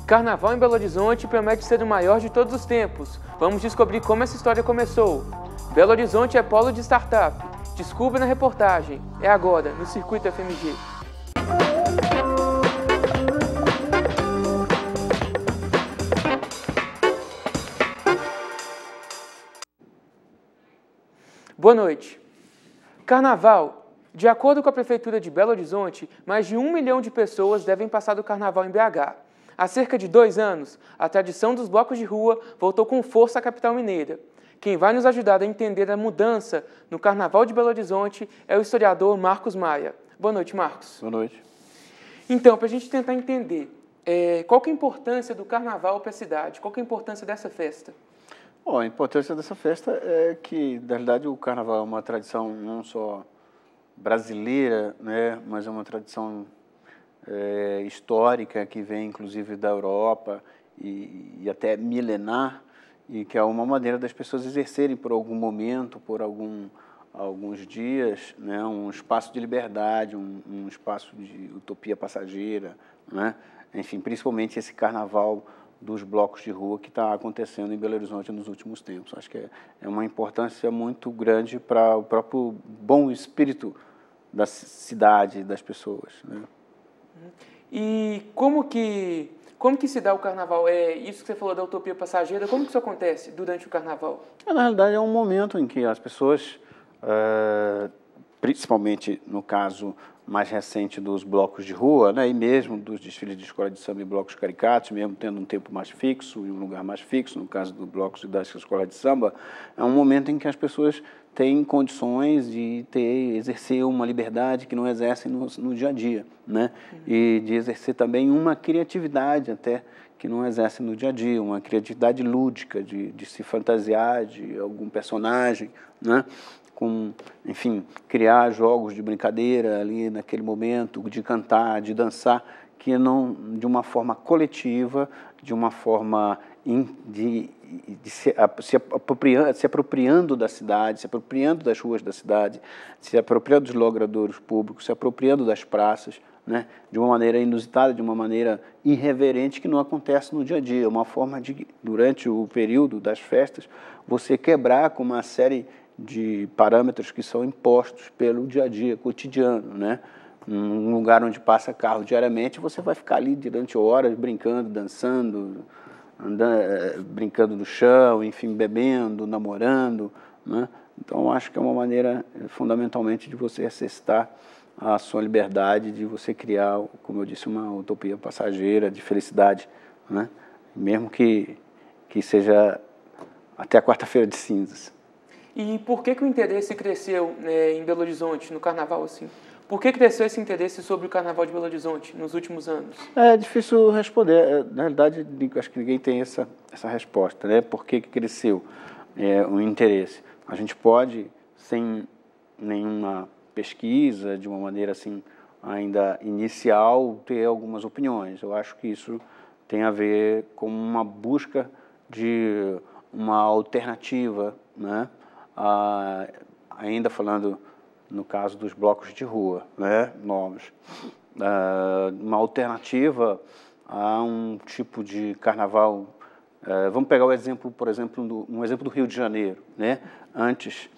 Carnaval em Belo Horizonte promete ser o maior de todos os tempos. Vamos descobrir como essa história começou. Belo Horizonte é polo de startup. Descubra na reportagem. É agora, no Circuito FMG. Boa noite. Carnaval. De acordo com a Prefeitura de Belo Horizonte, mais de 1 milhão de pessoas devem passar do Carnaval em BH. Há cerca de 2 anos, a tradição dos blocos de rua voltou com força à capital mineira. Quem vai nos ajudar a entender a mudança no Carnaval de Belo Horizonte é o historiador Marcos Maia. Boa noite, Marcos. Boa noite. Então, para a gente tentar entender, qual que é a importância do Carnaval para a cidade? Qual que é a importância dessa festa? Bom, a importância dessa festa é que, na realidade, o Carnaval é uma tradição não só brasileira, né, mas é uma tradição histórica que vem, inclusive, da Europa e até milenar, e que é uma maneira das pessoas exercerem por algum momento, por alguns dias, né, um espaço de liberdade, um espaço de utopia passageira, né? Enfim, principalmente esse Carnaval dos blocos de rua que está acontecendo em Belo Horizonte nos últimos tempos. Acho que é uma importância muito grande para o próprio bom espírito da cidade, das pessoas, né? E como que se dá o Carnaval? Isso que você falou da utopia passageira, como que isso acontece durante o Carnaval? Na realidade, é um momento em que as pessoas, principalmente no caso mais recente dos blocos de rua, né, e mesmo dos desfiles de escola de samba e blocos caricatos, mesmo tendo um tempo mais fixo e um lugar mais fixo, no caso dos blocos das escolas de samba, é um momento em que as pessoas têm condições de exercer uma liberdade que não exercem no dia a dia, né? E de exercer também uma criatividade até que não exercem no dia a dia, uma criatividade lúdica, de se fantasiar de algum personagem, né? Enfim, criar jogos de brincadeira ali naquele momento, de cantar, de dançar, que não de uma forma coletiva, de uma forma se apropriando da cidade, se apropriando das ruas da cidade, se apropriando dos logradouros públicos, se apropriando das praças, né, de uma maneira inusitada, de uma maneira irreverente que não acontece no dia a dia. Uma forma de, durante o período das festas, você quebrar com uma série de parâmetros que são impostos pelo dia a dia cotidiano, né? Num lugar onde passa carro diariamente, você vai ficar ali durante horas brincando, dançando, brincando no chão, enfim, bebendo, namorando, né? Então, acho que é uma maneira, fundamentalmente, de você exercitar a sua liberdade, de você criar, como eu disse, uma utopia passageira de felicidade, né? Mesmo que seja até a quarta-feira de cinzas. E por que o interesse cresceu, em Belo Horizonte, no Carnaval, assim? Por que cresceu esse interesse sobre o Carnaval de Belo Horizonte nos últimos anos? É difícil responder. Na realidade, acho que ninguém tem essa resposta, né? Por que cresceu o interesse? A gente pode, sem nenhuma pesquisa, de uma maneira assim ainda inicial, ter algumas opiniões. Eu acho que isso tem a ver com uma busca de uma alternativa, né? Ainda falando no caso dos blocos de rua, né, novos, uma alternativa a um tipo de carnaval. Vamos pegar o exemplo, por exemplo, um exemplo do Rio de Janeiro, né, antes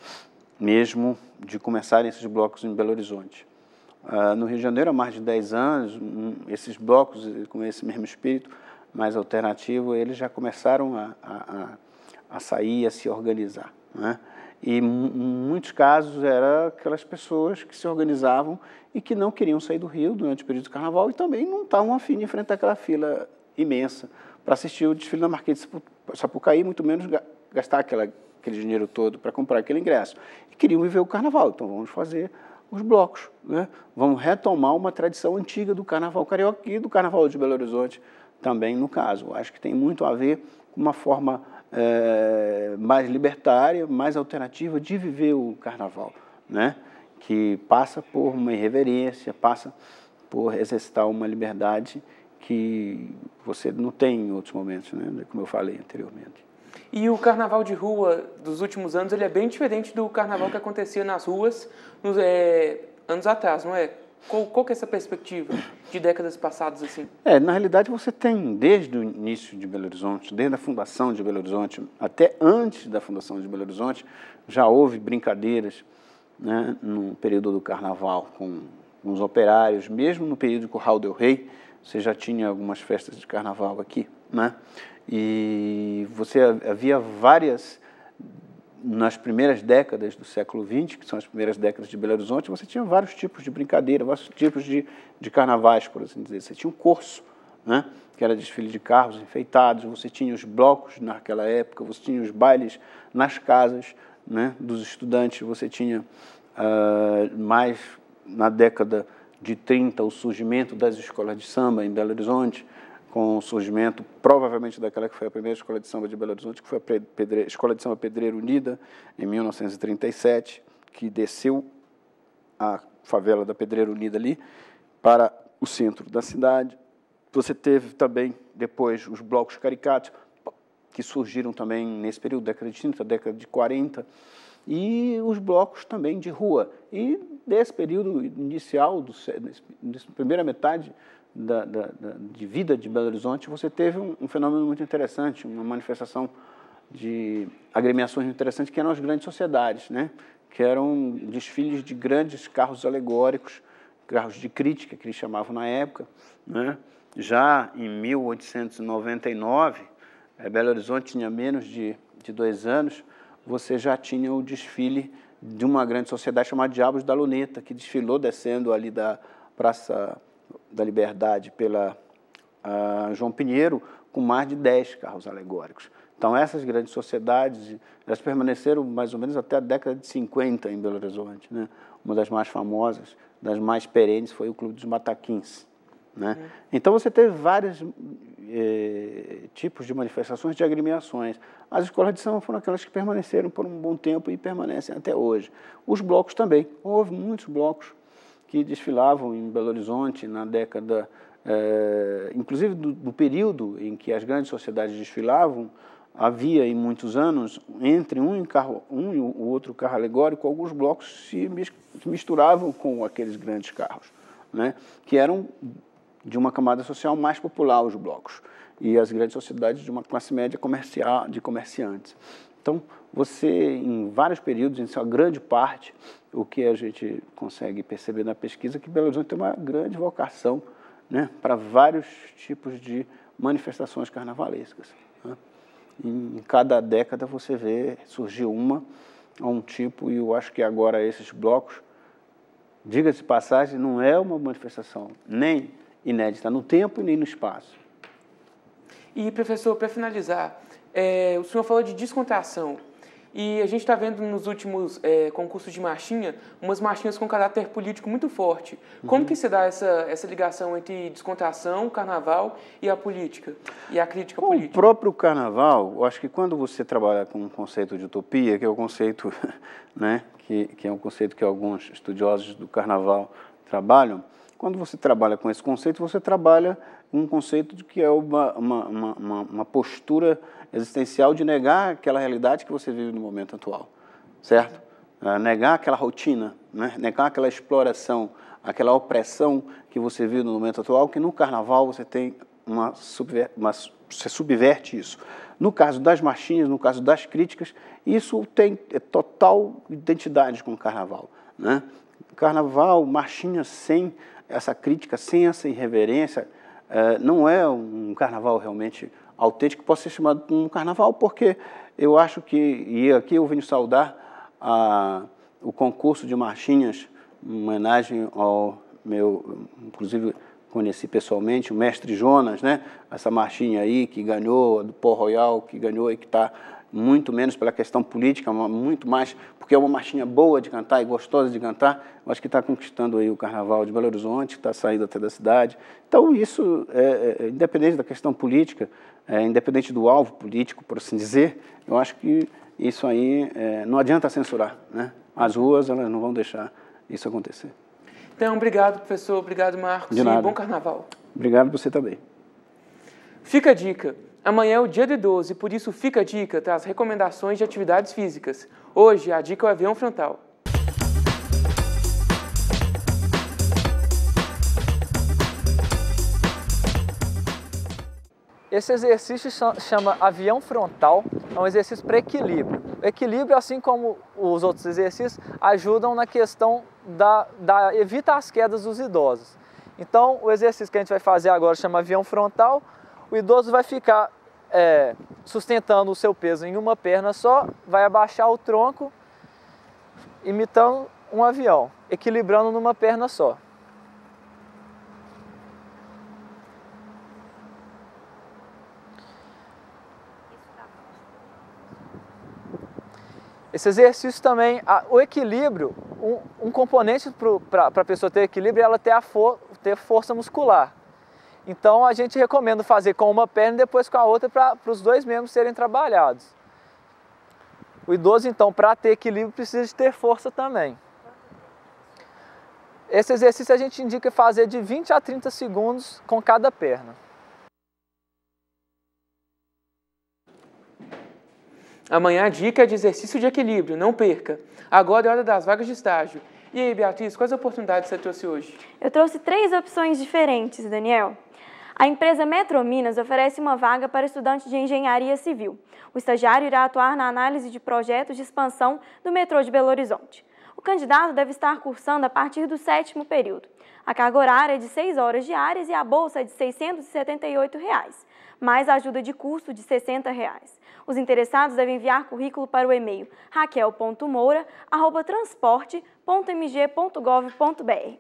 mesmo de começarem esses blocos em Belo Horizonte. No Rio de Janeiro, há mais de 10 anos, esses blocos com esse mesmo espírito mais alternativo, eles já começaram a sair, a se organizar, né? E, em muitos casos, eram aquelas pessoas que se organizavam e que não queriam sair do Rio durante o período do Carnaval e também não estavam a fim de enfrentar aquela fila imensa para assistir o desfile na Marquês de Sapucaí, muito menos gastar aquele dinheiro todo para comprar aquele ingresso. E queriam viver o Carnaval, então vamos fazer os blocos, né? Vamos retomar uma tradição antiga do Carnaval carioca e do Carnaval de Belo Horizonte também, no caso. Acho que tem muito a ver com uma forma mais libertária, mais alternativa de viver o Carnaval, né? Que passa por uma irreverência, passa por exercitar uma liberdade que você não tem em outros momentos, né? Como eu falei anteriormente. E o Carnaval de rua dos últimos anos ele é bem diferente do Carnaval que acontecia nas ruas anos atrás, não é? Qual que é essa perspectiva de décadas passadas assim? Na realidade você tem desde o início de Belo Horizonte, desde a fundação de Belo Horizonte, até antes da fundação de Belo Horizonte, já houve brincadeiras, né, no período do Carnaval com os operários, mesmo no período do Curral del Rei, você já tinha algumas festas de Carnaval aqui, né? E você havia várias, nas primeiras décadas do século XX, que são as primeiras décadas de Belo Horizonte, você tinha vários tipos de brincadeira, vários tipos de carnavais, por assim dizer. Você tinha um corso, né, que era desfile de carros enfeitados, você tinha os blocos naquela época, você tinha os bailes nas casas, né, dos estudantes, você tinha mais na década de 30 o surgimento das escolas de samba em Belo Horizonte, com o surgimento, provavelmente, daquela que foi a primeira escola de samba de Belo Horizonte, que foi a Escola de Samba Pedreira Unida, em 1937, que desceu a favela da Pedreira Unida ali para o centro da cidade. Você teve também, depois, os blocos caricatos, que surgiram também nesse período, década de 30, década de 40, e os blocos também de rua. E desse período inicial, dessa primeira metade de vida de Belo Horizonte, você teve um fenômeno muito interessante, uma manifestação de agremiações interessantes, que eram as grandes sociedades, né? Que eram desfiles de grandes carros alegóricos, carros de crítica, que eles chamavam na época, né? Já em 1899, Belo Horizonte tinha menos de 2 anos, você já tinha o desfile de uma grande sociedade chamada Diabos da Luneta, que desfilou descendo ali da Praça da Liberdade pela João Pinheiro, com mais de 10 carros alegóricos. Então, essas grandes sociedades, elas permaneceram mais ou menos até a década de 50 em Belo Horizonte, né? Uma das mais famosas, das mais perenes, foi o Clube dos Mataquins, né? Então, você teve vários tipos de manifestações, de agremiações. As escolas de samba foram aquelas que permaneceram por um bom tempo e permanecem até hoje. Os blocos também. Houve muitos blocos que desfilavam em Belo Horizonte na década, inclusive do período em que as grandes sociedades desfilavam, havia em muitos anos, entre um e o outro carro alegórico, alguns blocos se misturavam com aqueles grandes carros, né, que eram de uma camada social mais popular, os blocos, e as grandes sociedades de uma classe média comercial, de comerciantes. Então, você, em vários períodos, em sua grande parte, o que a gente consegue perceber na pesquisa é que Belo Horizonte tem uma grande vocação, né, para vários tipos de manifestações carnavalescas, né? Em cada década você vê surgir um tipo, e eu acho que agora esses blocos, diga-se de passagem, não é uma manifestação nem inédita no tempo e nem no espaço. E, professor, para finalizar, o senhor falou de descontração. E a gente está vendo nos últimos concursos de marchinha, umas marchinhas com caráter político muito forte. Como que se dá essa ligação entre descontração, carnaval e a política, e a crítica política? O próprio carnaval, eu acho que quando você trabalha com um conceito de utopia, que é o conceito, né, que é um conceito que alguns estudiosos do carnaval trabalham, quando você trabalha com esse conceito, você trabalha um conceito de que é uma postura existencial de negar aquela realidade que você vive no momento atual, certo? Negar aquela rotina, né? Negar aquela exploração, aquela opressão que você vive no momento atual, que no carnaval você tem você subverte isso. No caso das marchinhas, no caso das críticas, isso tem total identidade com o carnaval, né? Carnaval, marchinha sem essa crítica, sem essa irreverência, não é um carnaval realmente autêntico que possa ser chamado de um carnaval, porque eu acho que, e aqui eu venho saudar o concurso de marchinhas, em homenagem ao meu, inclusive conheci pessoalmente, o mestre Jonas, né? Essa marchinha aí que ganhou, do Port Royal, que ganhou e que está muito menos pela questão política, muito mais porque é uma marchinha boa de cantar e gostosa de cantar. Eu acho que está conquistando aí o Carnaval de Belo Horizonte, está saindo até da cidade. Então, isso, independente da questão política, independente do alvo político, por assim dizer, eu acho que isso aí não adianta censurar, né? As ruas, elas não vão deixar isso acontecer. Então, obrigado, professor. Obrigado, Marcos. De nada. E bom Carnaval. Obrigado, você também. Fica a dica. Amanhã é o dia do idoso e por isso Fica a Dica traz recomendações de atividades físicas. Hoje a dica é o avião frontal. Esse exercício chama avião frontal, é um exercício para equilíbrio. O equilíbrio, assim como os outros exercícios, ajudam na questão evita as quedas dos idosos. Então, o exercício que a gente vai fazer agora chama avião frontal. O idoso vai ficar sustentando o seu peso em uma perna só, vai abaixar o tronco, imitando um avião, equilibrando numa perna só. Esse exercício também, o equilíbrio, um componente para a pessoa ter equilíbrio é ela ter força muscular. Então a gente recomenda fazer com uma perna e depois com a outra para os dois membros serem trabalhados. O idoso, então, para ter equilíbrio, precisa de ter força também. Esse exercício a gente indica fazer de 20 a 30 segundos com cada perna. Amanhã a dica é de exercício de equilíbrio, não perca. Agora é hora das vagas de estágio. E aí, Beatriz, quais oportunidades você trouxe hoje? Eu trouxe 3 opções diferentes, Daniel. A empresa Metrominas oferece uma vaga para estudante de engenharia civil. O estagiário irá atuar na análise de projetos de expansão do metrô de Belo Horizonte. O candidato deve estar cursando a partir do 7º período. A carga horária é de 6 horas diárias e a bolsa é de R$ 678, mais a ajuda de custo de R$ 60. Os interessados devem enviar currículo para o e-mail raquel.moura@transporte.mg.gov.br.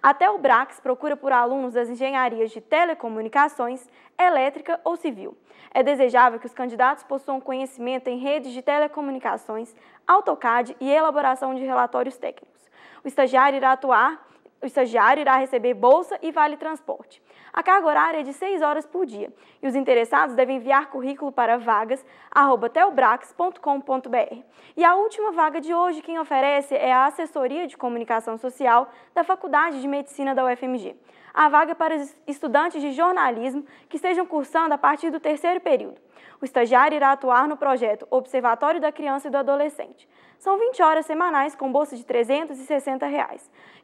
Até o Brax procura por alunos das engenharias de telecomunicações, elétrica ou civil. É desejável que os candidatos possuam conhecimento em redes de telecomunicações, AutoCAD e elaboração de relatórios técnicos. O estagiário irá receber bolsa e vale transporte. A carga horária é de 6 horas por dia e os interessados devem enviar currículo para vagas@telbrax.com.br. E a última vaga de hoje, quem oferece é a Assessoria de Comunicação Social da Faculdade de Medicina da UFMG. A vaga é para estudantes de jornalismo que estejam cursando a partir do 3º período. O estagiário irá atuar no projeto Observatório da Criança e do Adolescente. São 20 horas semanais com bolsa de R$ 360.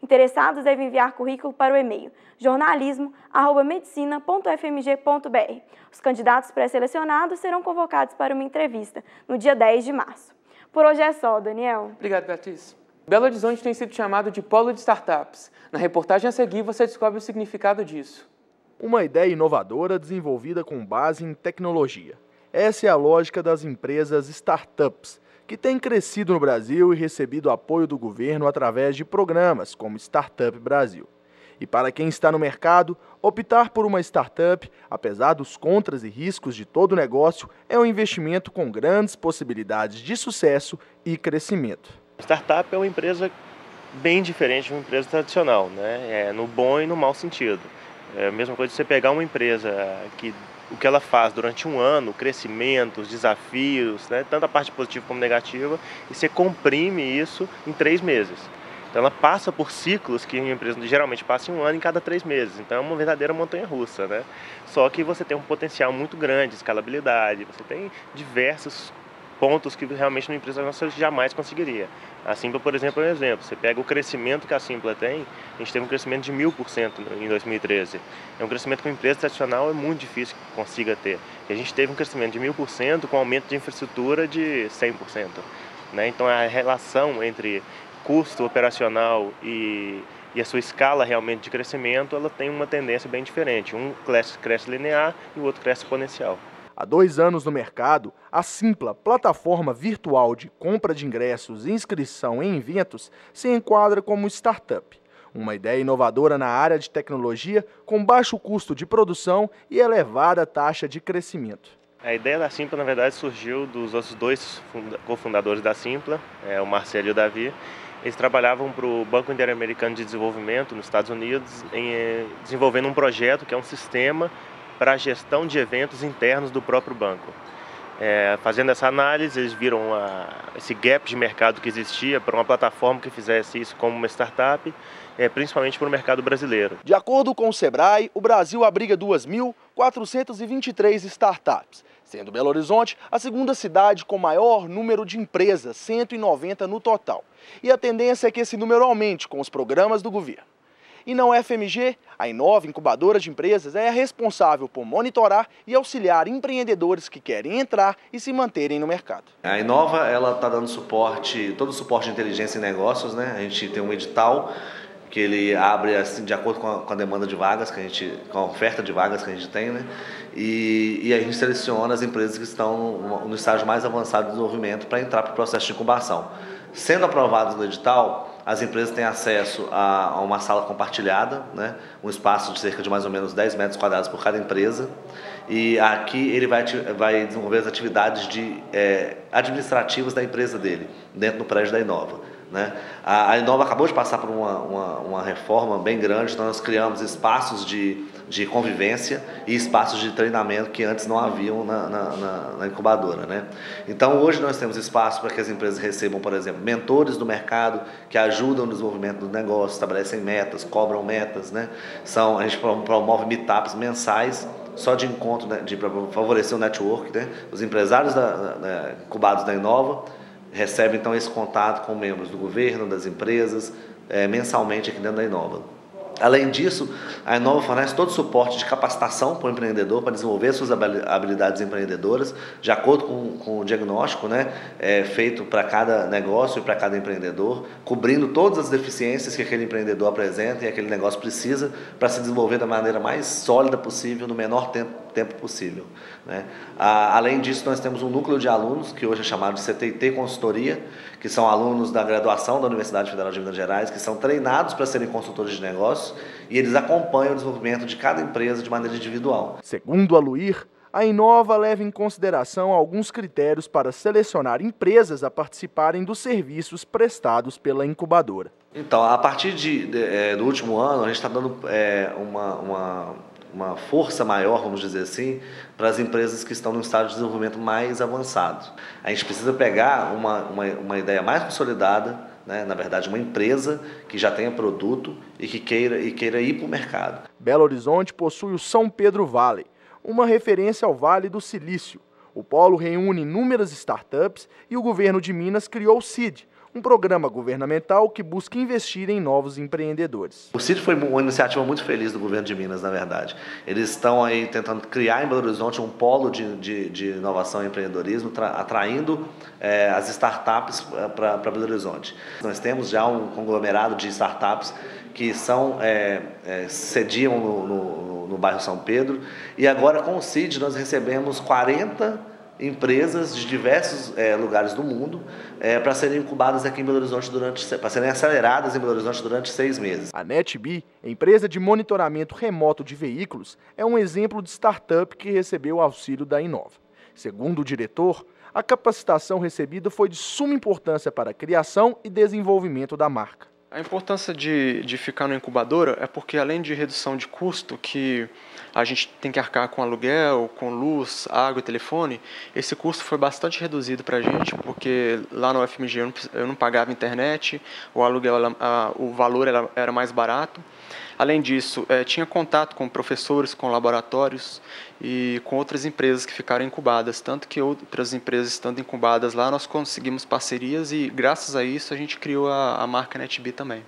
Interessados devem enviar currículo para o e-mail jornalismo@medicina.fmg.br. Os candidatos pré-selecionados serão convocados para uma entrevista no dia 10 de março. Por hoje é só, Daniel. Obrigado, Beatriz. Belo Horizonte tem sido chamado de polo de startups. Na reportagem a seguir você descobre o significado disso. Uma ideia inovadora desenvolvida com base em tecnologia. Essa é a lógica das empresas startups, que têm crescido no Brasil e recebido apoio do governo através de programas como Startup Brasil. E para quem está no mercado, optar por uma startup, apesar dos contras e riscos de todo o negócio, é um investimento com grandes possibilidades de sucesso e crescimento. Startup é uma empresa bem diferente de uma empresa tradicional, né? No bom e no mau sentido. É a mesma coisa de você pegar uma empresa que o que ela faz durante um ano, o crescimento, os desafios, né? Tanto a parte positiva como negativa, e você comprime isso em 3 meses. Então ela passa por ciclos que uma empresa geralmente passa em um ano em cada 3 meses. Então é uma verdadeira montanha-russa, né? Só que você tem um potencial muito grande, escalabilidade, você tem diversos pontos que realmente uma empresa nossa jamais conseguiria. A Simpla, por exemplo, é um exemplo. Você pega o crescimento que a Simpla tem, a gente teve um crescimento de 1000% em 2013. É um crescimento que uma empresa tradicional é muito difícil que consiga ter. E a gente teve um crescimento de 1000% com aumento de infraestrutura de 100%. Né? Então a relação entre custo operacional e a sua escala realmente de crescimento, ela tem uma tendência bem diferente. Um cresce linear e o outro cresce exponencial. Há 2 anos no mercado, a Simpla, plataforma virtual de compra de ingressos e inscrição em eventos, se enquadra como startup. Uma ideia inovadora na área de tecnologia, com baixo custo de produção e elevada taxa de crescimento. A ideia da Simpla, na verdade, surgiu dos outros 2 cofundadores da Simpla, o Marcelo e o Davi. Eles trabalhavam para o Banco Interamericano de Desenvolvimento, nos Estados Unidos, desenvolvendo um projeto que é um sistema para a gestão de eventos internos do próprio banco. Fazendo essa análise, eles viram esse gap de mercado que existia para uma plataforma que fizesse isso como uma startup, principalmente para o mercado brasileiro. De acordo com o Sebrae, o Brasil abriga 2.423 startups, sendo Belo Horizonte a 2ª cidade com maior número de empresas, 190 no total. E a tendência é que esse número aumente com os programas do governo. E na UFMG, a Inova Incubadora de Empresas é a responsável por monitorar e auxiliar empreendedores que querem entrar e se manterem no mercado. A Inova está dando suporte, todo o suporte de inteligência em negócios, né? A gente tem um edital que ele abre assim, de acordo com a demanda de vagas que a gente, com a oferta de vagas que a gente tem, né? E a gente seleciona as empresas que estão no estágio mais avançado de desenvolvimento para entrar para o processo de incubação. Sendo aprovados no edital, as empresas têm acesso a uma sala compartilhada, né? Um espaço de cerca de mais ou menos 10 metros quadrados por cada empresa. E aqui ele vai desenvolver as atividades administrativas da empresa dele, dentro do prédio da Inova, né? A Inova acabou de passar por uma reforma bem grande, então nós criamos espaços de convivência e espaços de treinamento que antes não haviam na incubadora, né? Então hoje nós temos espaço para que as empresas recebam, por exemplo, mentores do mercado que ajudam no desenvolvimento do negócio, estabelecem metas, cobram metas, né? A gente promove meetups mensais só de encontro, né, para favorecer o network, né? Os empresários incubados da Inova recebem então esse contato com membros do governo, das empresas, mensalmente aqui dentro da Inova. Além disso, a Inova fornece todo o suporte de capacitação para o empreendedor, para desenvolver suas habilidades empreendedoras, de acordo com o diagnóstico, né, feito para cada negócio e para cada empreendedor, cobrindo todas as deficiências que aquele empreendedor apresenta e aquele negócio precisa para se desenvolver da maneira mais sólida possível, no menor tempo possível, né? Além disso, nós temos um núcleo de alunos, que hoje é chamado de CTT Consultoria, que são alunos da graduação da Universidade Federal de Minas Gerais, que são treinados para serem consultores de negócios e eles acompanham o desenvolvimento de cada empresa de maneira individual. Segundo a Luir, a Inova leva em consideração alguns critérios para selecionar empresas a participarem dos serviços prestados pela incubadora. Então, a partir do último ano, a gente está dando uma força maior, vamos dizer assim, para as empresas que estão no estágio de desenvolvimento mais avançado. A gente precisa pegar uma ideia mais consolidada, né? Na verdade, uma empresa que já tenha produto e que queira ir para o mercado. Belo Horizonte possui o São Pedro Valley, uma referência ao Vale do Silício. O polo reúne inúmeras startups e o governo de Minas criou o CID, um programa governamental que busca investir em novos empreendedores. O CID foi uma iniciativa muito feliz do governo de Minas, na verdade. Eles estão aí tentando criar em Belo Horizonte um polo de inovação e empreendedorismo, atraindo as startups para Belo Horizonte. Nós temos já um conglomerado de startups que sediam no bairro São Pedro, e agora com o CID nós recebemos 40 empresas de diversos lugares do mundo para serem incubadas aqui em Belo Horizonte para serem aceleradas em Belo Horizonte durante 6 meses. A NetBee, empresa de monitoramento remoto de veículos, é um exemplo de startup que recebeu auxílio da Inova. Segundo o diretor, a capacitação recebida foi de suma importância para a criação e desenvolvimento da marca. A importância de ficar na incubadora é porque, além de redução de custo, que a gente tem que arcar com aluguel, com luz, água e telefone, esse custo foi bastante reduzido para a gente, porque lá no UFMG eu não pagava internet, o aluguel, o valor era mais barato. Além disso, tinha contato com professores, com laboratórios e com outras empresas que ficaram incubadas, tanto que outras empresas estando incubadas lá, nós conseguimos parcerias e, graças a isso, a gente criou a marca NetBee também.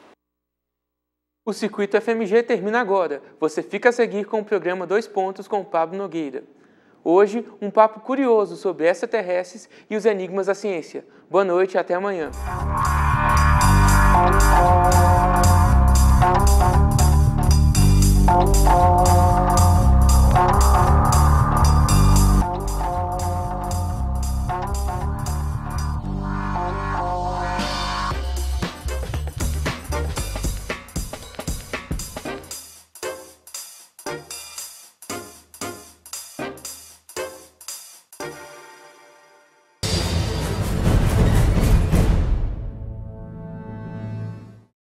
O Circuito FMG termina agora. Você fica a seguir com o programa 2 Pontos com Pablo Nogueira. Hoje, um papo curioso sobre extraterrestres e os enigmas da ciência. Boa noite e até amanhã. Oh,